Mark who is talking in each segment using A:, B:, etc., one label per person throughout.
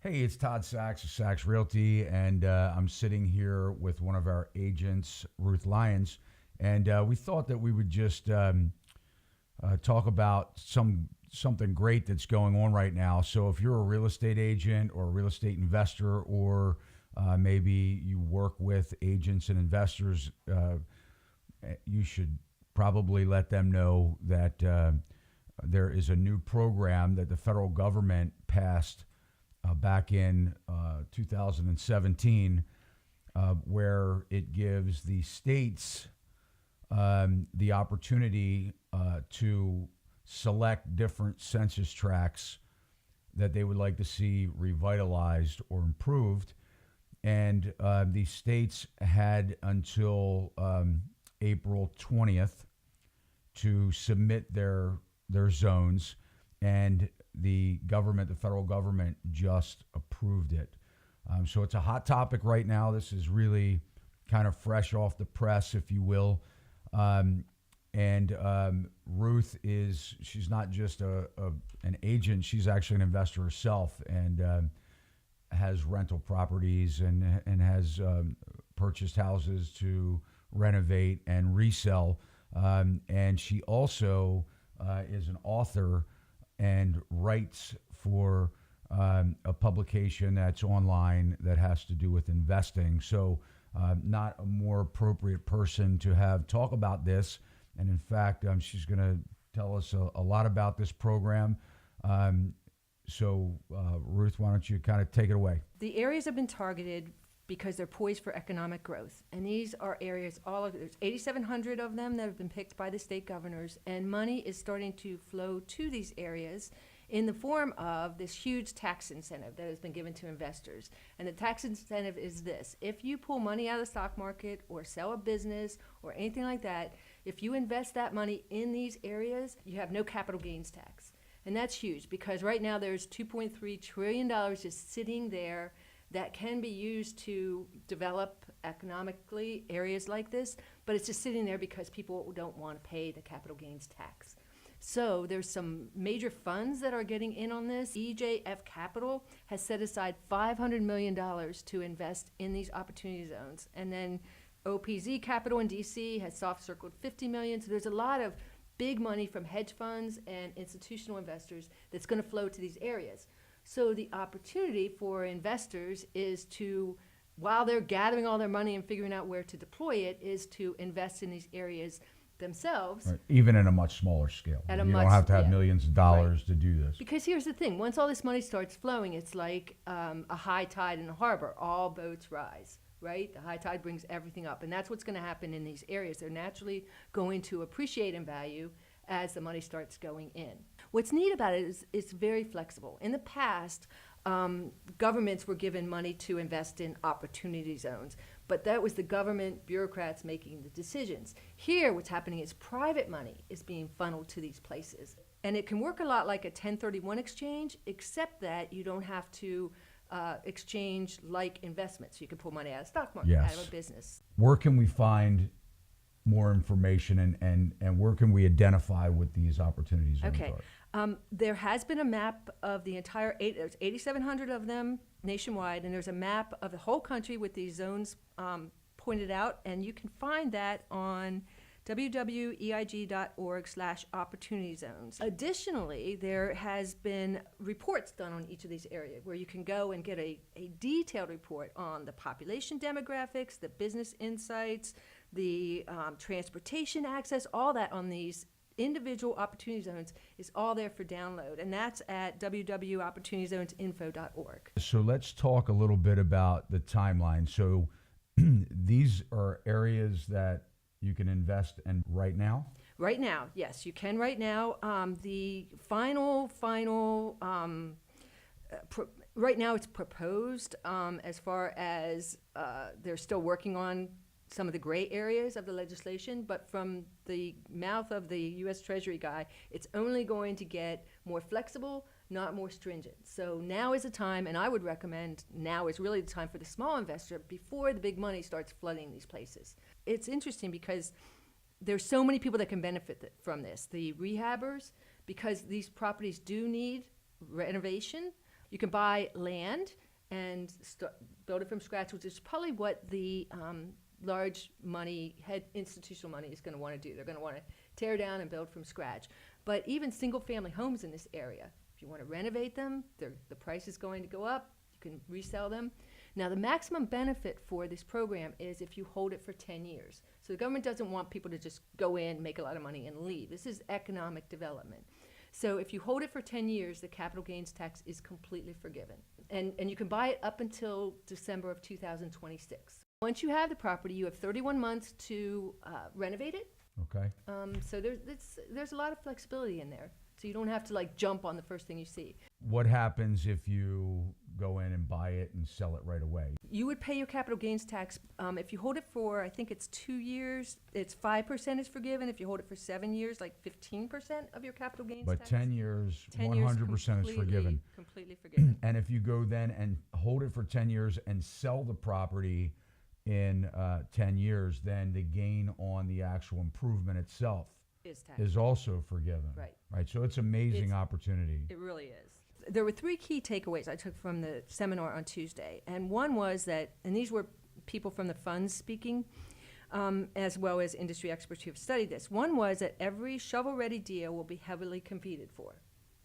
A: Hey, it's Todd Sachs of Sachs Realty, and I'm sitting here with one of our agents, Ruth Lyons, and we thought that we would just talk about something great that's going on right now. So if you're a real estate agent or a real estate investor, or maybe you work with agents and investors, you should probably let them know that there is a new program that the federal government passed back in 2017, where it gives the states the opportunity to select different census tracts that they would like to see revitalized or improved. And the states had until April 20th to submit their zones, and the federal government just approved it. So it's a hot topic right now. This is really kind of fresh off the press, if you will. Ruth she's not just an agent, she's actually an investor herself, and has rental properties and has purchased houses to renovate and resell. And she also is an author and writes for a publication that's online that has to do with investing. So not a more appropriate person to have talk about this. And in fact, she's going to tell us a lot about this program. Ruth, why don't you kind of take it away?
B: The areas have been targeted because they're poised for economic growth. And these are areas, there's 8,700 of them that have been picked by the state governors, and money is starting to flow to these areas in the form of this huge tax incentive that has been given to investors. And the tax incentive is this: if you pull money out of the stock market or sell a business or anything like that, if you invest that money in these areas, you have no capital gains tax. And that's huge, because right now there's $2.3 trillion just sitting there that can be used to develop economically areas like this, but it's just sitting there because people don't want to pay the capital gains tax. So there's some major funds that are getting in on this. EJF Capital has set aside $500 million to invest in these opportunity zones. And then OPZ Capital in DC has soft circled $50 million. So there's a lot of big money from hedge funds and institutional investors that's going to flow to these areas. So the opportunity for investors is to, while they're gathering all their money and figuring out where to deploy it, is to invest in these areas themselves.
A: Right. Even in a much smaller scale. You don't have to have millions of dollars to do this.
B: Because here's the thing: once all this money starts flowing, it's like a high tide in a harbor. All boats rise, right? The high tide brings everything up. And that's what's going to happen in these areas. They're naturally going to appreciate in value as the money starts going in. What's neat about it is it's very flexible. In the past, governments were given money to invest in opportunity zones, but that was the government bureaucrats making the decisions. Here, what's happening is private money is being funneled to these places. And it can work a lot like a 1031 exchange, except that you don't have to exchange like investments. You can pull money out of the stock market, out of a business.
A: Where can we find more information, and where can we identify what these opportunities are?
B: There has been a map of the entire there's 8,700 of them nationwide, and there's a map of the whole country with these zones pointed out, and you can find that on wweig.org/opportunity zones. Additionally, there has been reports done on each of these areas where you can go and get a detailed report on the population demographics, the business insights, the transportation access, all that on these individual opportunity zones is all there for download, and that's at www.opportunityzonesinfo.org.
A: So let's talk a little bit about the timeline. So these are areas that you can invest in right now?
B: Right now, yes, you can right now. The final right now it's proposed as far as they're still working on some of the gray areas of the legislation, but from the mouth of the U.S. Treasury guy, it's only going to get more flexible, not more stringent. So now is the time, and I would recommend now is really the time for the small investor before the big money starts flooding these places. It's interesting because there's so many people that can benefit from this. The rehabbers, because these properties do need renovation. You can buy land and build it from scratch, which is probably what the large money, institutional money is going to want to do. They're going to want to tear down and build from scratch. But even single-family homes in this area, if you want to renovate them, the price is going to go up. You can resell them. Now, the maximum benefit for this program is if you hold it for 10 years. So the government doesn't want people to just go in, make a lot of money, and leave. This is economic development. So if you hold it for 10 years, the capital gains tax is completely forgiven. And you can buy it up until December of 2026. Once you have the property, you have 31 months to renovate it.
A: Okay.
B: So there's a lot of flexibility in there. So you don't have to like jump on the first thing you see.
A: What happens if you go in and buy it and sell it right away?
B: You would pay your capital gains tax if you hold it for, I think it's 2 years, it's 5% is forgiven. If you hold it for 7 years, like 15% of your capital gains
A: But
B: tax.
A: 10 years,
B: 10 years
A: 100% is forgiven.
B: Completely forgiven.
A: And if you go then and hold it for 10 years and sell the property in 10 years, then the gain on the actual improvement itself is also forgiven. Right. So it's amazing opportunity.
B: It really is. There were 3 key takeaways I took from the seminar on Tuesday. And one was that, and these were people from the funds speaking, as well as industry experts who have studied this. One was that every shovel-ready deal will be heavily competed for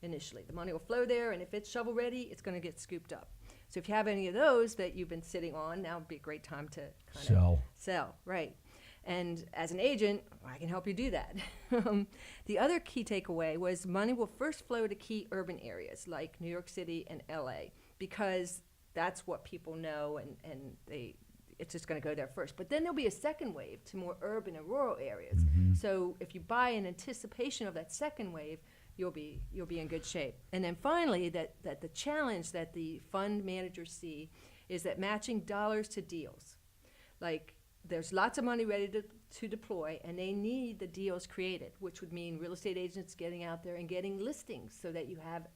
B: initially. The money will flow there, and if it's shovel-ready, it's going to get scooped up. So if you have any of those that you've been sitting on, now would be a great time to kind of sell, right? And as an agent, I can help you do that. The other key takeaway was money will first flow to key urban areas like New York City and LA, because that's what people know, and it's just going to go there first. But then there'll be a second wave to more urban and rural areas.
A: Mm-hmm.
B: So if you buy in anticipation of that second wave, you'll be in good shape. And then finally, that the challenge that the fund managers see is that matching dollars to deals. Like, there's lots of money ready to deploy, and they need the deals created, which would mean real estate agents getting out there and getting listings so that you have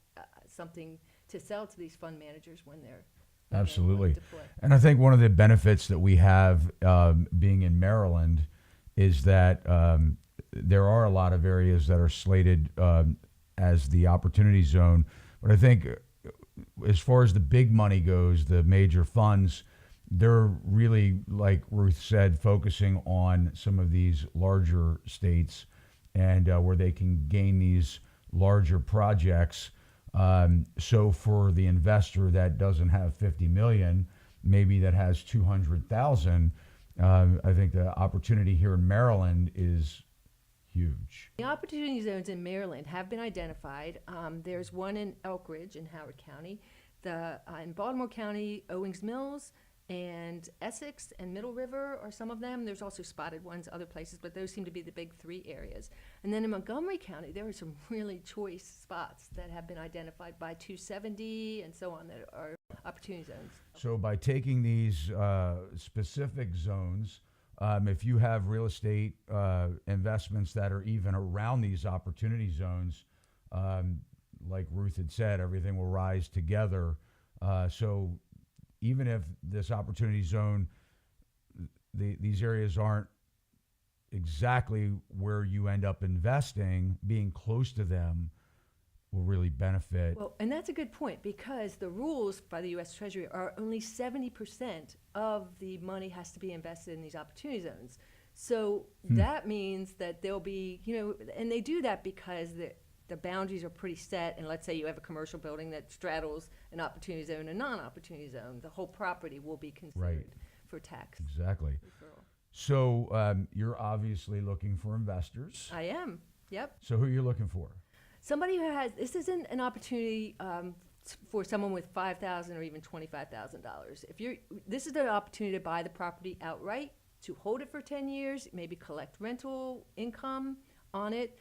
B: something to sell to these fund managers when they're
A: absolutely. And I think one of the benefits that we have being in Maryland is that there are a lot of areas that are slated as the opportunity zone. But I think as far as the big money goes, the major funds, they're really, like Ruth said, focusing on some of these larger states and where they can gain these larger projects. So for the investor that doesn't have 50 million, maybe that has 200,000, I think the opportunity here in Maryland is huge.
B: The opportunity zones in Maryland have been identified. There's one in Elk Ridge in Howard County, in Baltimore County, Owings Mills, and Essex and Middle River are some of them. There's also spotted ones other places, but those seem to be the big 3 areas. And then in Montgomery County, there are some really choice spots that have been identified by 270 and so on that are opportunity zones.
A: So by taking these specific zones, if you have real estate investments that are even around these opportunity zones, like Ruth had said, everything will rise together. So even if this opportunity zone, these areas aren't exactly where you end up investing, being close to them will really benefit.
B: Well, and that's a good point, because the rules by the U.S. Treasury are only 70% of the money has to be invested in these opportunity zones. So that means that there'll be, and they do that because the boundaries are pretty set, and let's say you have a commercial building that straddles an opportunity zone and a non-opportunity zone, the whole property will be considered for tax.
A: Exactly.
B: Referral.
A: So you're obviously looking for investors.
B: I am, yep.
A: So who are you looking for?
B: Somebody who has, this isn't an opportunity for someone with $5,000 or even $25,000. This is the opportunity to buy the property outright, to hold it for 10 years, maybe collect rental income on it,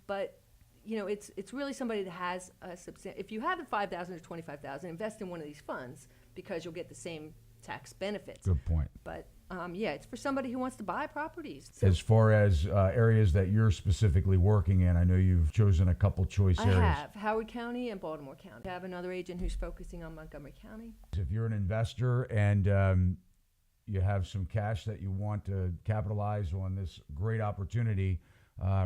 B: but it's really somebody that has a substantial. If you have the $5,000 or $25,000, invest in one of these funds because you'll get the same tax benefits.
A: Good point.
B: But it's for somebody who wants to buy properties. So
A: as far as areas that you're specifically working in, I know you've chosen a couple choice areas.
B: I have Howard County and Baltimore County. I have another agent who's focusing on Montgomery County.
A: If you're an investor and you have some cash that you want to capitalize on this great opportunity,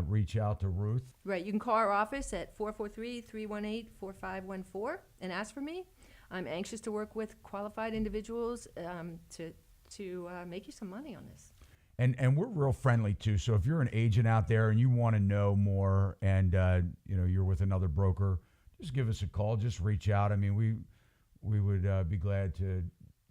A: reach out to Ruth.
B: Right, you can call our office at 443-318-4514 and ask for me. I'm anxious to work with qualified individuals to make you some money on this.
A: And we're real friendly too. So if you're an agent out there and you want to know more, and you're with another broker, just give us a call. Just reach out. I mean, we would be glad to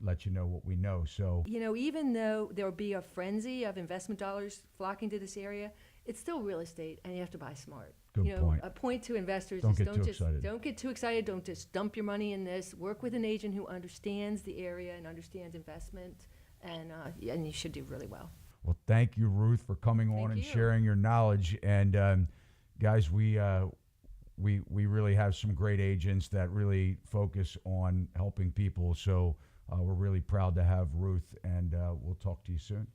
A: let you know what we know. So
B: even though there will be a frenzy of investment dollars flocking to this area, it's still real estate, and you have to buy smart.
A: Good point.
B: A point to investors
A: Don't
B: is
A: get too excited.
B: Don't get too excited. Don't just dump your money in this. Work with an agent who understands the area and understands investment, and you should do really well.
A: Well, thank you, Ruth, for coming on and sharing your knowledge. And guys, we really have some great agents that really focus on helping people. So we're really proud to have Ruth, and we'll talk to you soon.